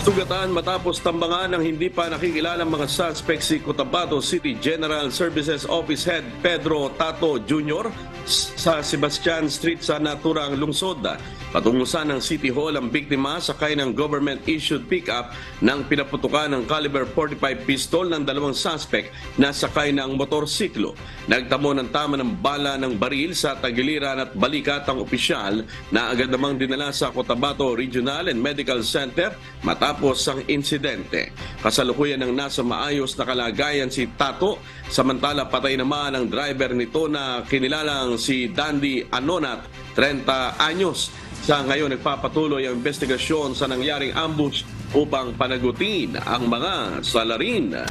Sugatan matapos tambangan ng hindi pa nakikilalang mga suspect si Cotabato City General Services Office Head Pedro Tato Jr. sa Sebastian Street sa naturang lungsod. Patungusan ng City Hall ang biktima sakay ng government-issued pickup nang pinaputukan ng caliber 45 pistol ng dalawang suspect na sakay ng motorsiklo. Nagtamo ng tama ng bala ng baril sa tagiliran at balikat ang opisyal na agad namang dinala sa Cotabato Regional and Medical Center matapos ang insidente. Kasalukuyan ng nasa maayos na kalagayan si Tato, samantala patay naman ang driver nito na kinilalang si Dandy Anonat, 30 anyos. Sa ngayon nagpapatuloy ang investigasyon sa nangyaring ambush upang panagutin ang mga salarin.